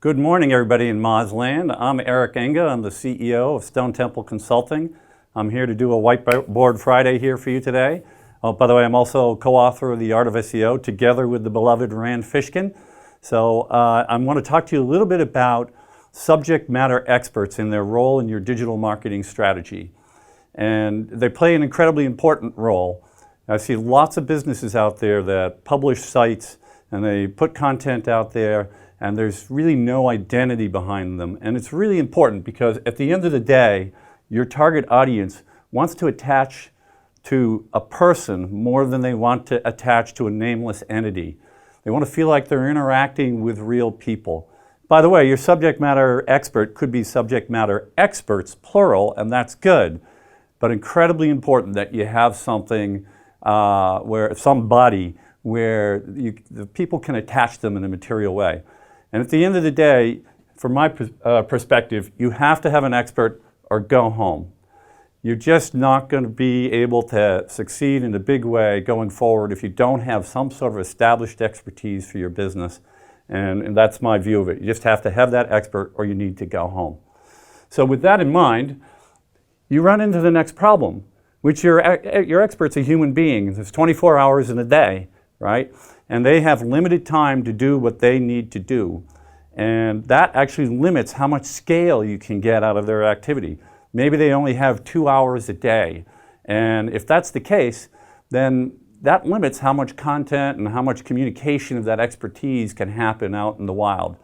Good morning, everybody in Mozland. I'm Enge. I'm the CEO of Stone Temple Consulting. I'm here to do a Whiteboard Friday here for you today. Oh, by the way, I'm also co-author of The Art of SEO together with the beloved Rand Fishkin. So I want to talk to you a little bit about subject matter experts and their role in your digital marketing strategy. And they play an incredibly important role. I see lots of businesses out there that publish sites and they put content out there, and there's really no identity behind them. And it's really important because at the end of the day, your target audience wants to attach to a person more than they want to attach to a nameless entity. They want to feel like they're interacting with real people. By the way, your subject matter expert could be subject matter experts, plural, and that's good. But incredibly important that you have something where the people can attach them in a material way. And at the end of the day, from my perspective, you have to have an expert or go home. You're just not going to be able to succeed in a big way going forward if you don't have some sort of established expertise for your business. And that's my view of it. You just have to have that expert or you need to go home. So with that in mind, you run into the next problem, which your expert's a human being. There's 24 hours in a day, right? And they have limited time to do what they need to do. And that actually limits how much scale you can get out of their activity. Maybe they only have 2 hours a day. And if that's the case, then that limits how much content and how much communication of that expertise can happen out in the wild.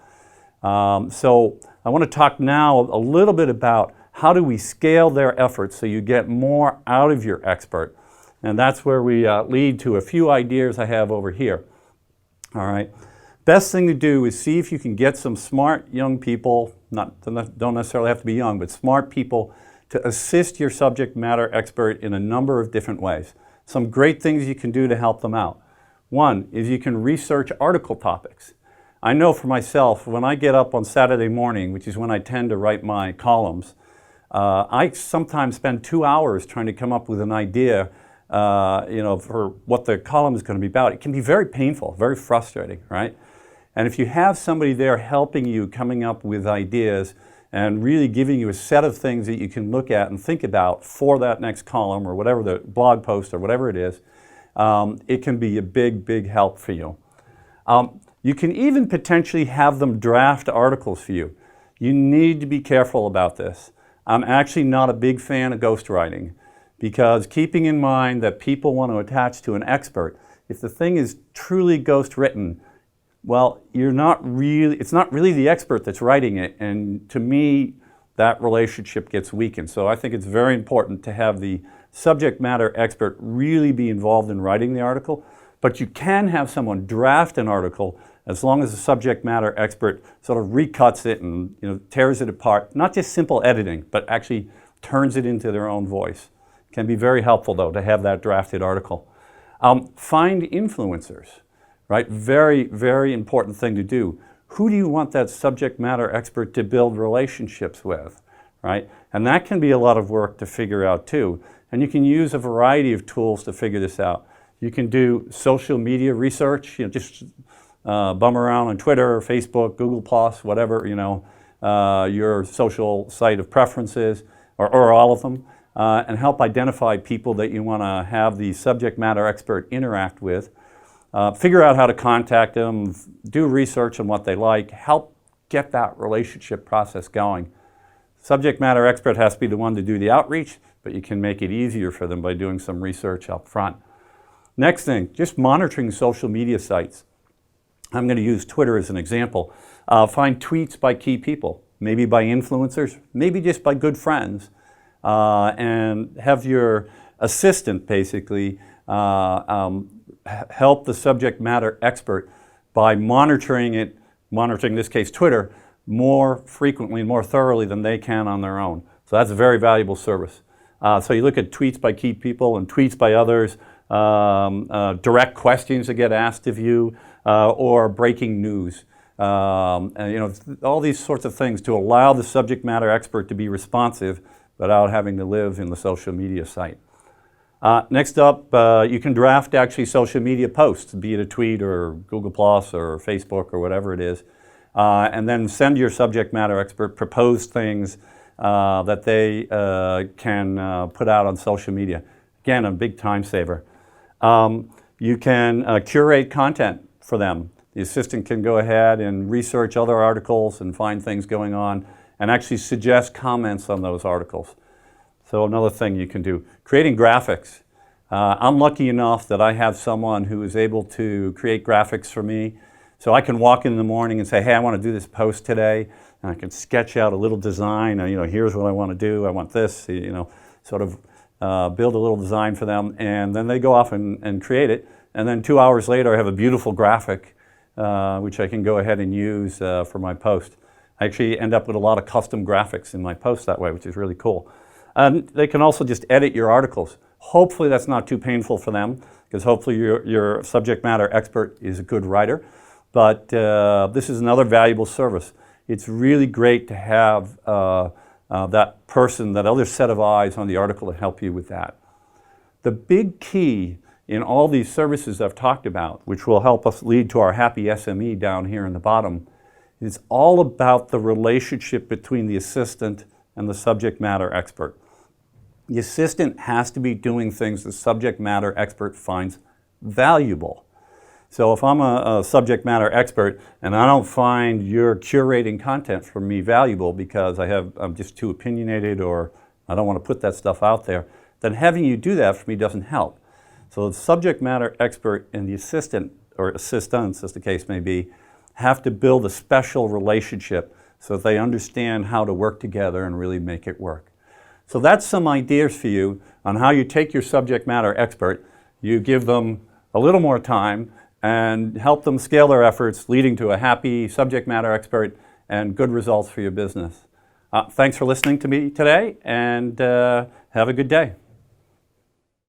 So I want to talk now a little bit about how do we scale their efforts so you get more out of your expert. And that's where we lead to a few ideas I have over here. All right. Best thing to do is see if you can get some smart young people, don't necessarily have to be young, but smart people to assist your subject matter expert in a number of different ways. Some great things you can do to help them out. One is you can research article topics. I know for myself, when I get up on Saturday morning, which is when I tend to write my columns, I sometimes spend 2 hours trying to come up with an idea for what the column is going to be about. It can be very painful, very frustrating, right? And if you have somebody there helping you coming up with ideas and really giving you a set of things that you can look at and think about for that next column or whatever the blog post or whatever it is, it can be a big, big help for you. You can even potentially have them draft articles for you. You need to be careful about this. I'm actually not a big fan of ghostwriting, because keeping in mind that people want to attach to an expert, if the thing is truly ghost-written, well, it's not really the expert that's writing it, and to me, that relationship gets weakened. So I think it's very important to have the subject matter expert really be involved in writing the article, but you can have someone draft an article as long as the subject matter expert sort of recuts it and tears it apart, not just simple editing, but actually turns it into their own voice. Can be very helpful, though, to have that drafted article. Find influencers, right? Very, very important thing to do. Who do you want that subject matter expert to build relationships with, right? And that can be a lot of work to figure out, too. And you can use a variety of tools to figure this out. You can do social media research, just bum around on Twitter, Facebook, Google+, whatever, your social site of preferences, or all of them. And help identify people that you want to have the subject matter expert interact with. Figure out how to contact them, do research on what they like, help get that relationship process going. Subject matter expert has to be the one to do the outreach, but you can make it easier for them by doing some research up front. Next thing, just monitoring social media sites. I'm going to use Twitter as an example. Find tweets by key people, maybe by influencers, maybe just by good friends. And have your assistant basically help the subject matter expert by monitoring it, in this case Twitter, more frequently, more thoroughly than they can on their own. So that's a very valuable service. So you look at tweets by key people and tweets by others, direct questions that get asked of you, or breaking news. All these sorts of things to allow the subject matter expert to be responsive without having to live in the social media site. Next up, you can draft actually social media posts, be it a tweet or Google Plus or Facebook or whatever it is. and then send your subject matter expert proposed things that they can put out on social media. Again, a big time saver. You can curate content for them. The assistant can go ahead and research other articles and find things going on and actually suggest comments on those articles. So another thing you can do, creating graphics. I'm lucky enough that I have someone who is able to create graphics for me. So I can walk in the morning and say, hey, I want to do this post today. And I can sketch out a little design. Here's what I want to do. I want this, sort of build a little design for them. And then they go off and create it. And then 2 hours later, I have a beautiful graphic, which I can go ahead and use for my post. I actually end up with a lot of custom graphics in my post that way, which is really cool. And they can also just edit your articles. Hopefully that's not too painful for them, because hopefully your subject matter expert is a good writer. But this is another valuable service. It's really great to have that person, that other set of eyes on the article to help you with that. The big key in all these services I've talked about, which will help us lead to our happy SME down here in the bottom, is all about the relationship between the assistant and the subject matter expert. The assistant has to be doing things the subject matter expert finds valuable. So if I'm a subject matter expert and I don't find your curating content for me valuable because I'm just too opinionated or I don't want to put that stuff out there, then having you do that for me doesn't help. So the subject matter expert and the assistant, or assistants as the case may be, have to build a special relationship so that they understand how to work together and really make it work. So that's some ideas for you on how you take your subject matter expert, you give them a little more time, and help them scale their efforts, leading to a happy subject matter expert and good results for your business. Thanks for listening to me today, and have a good day.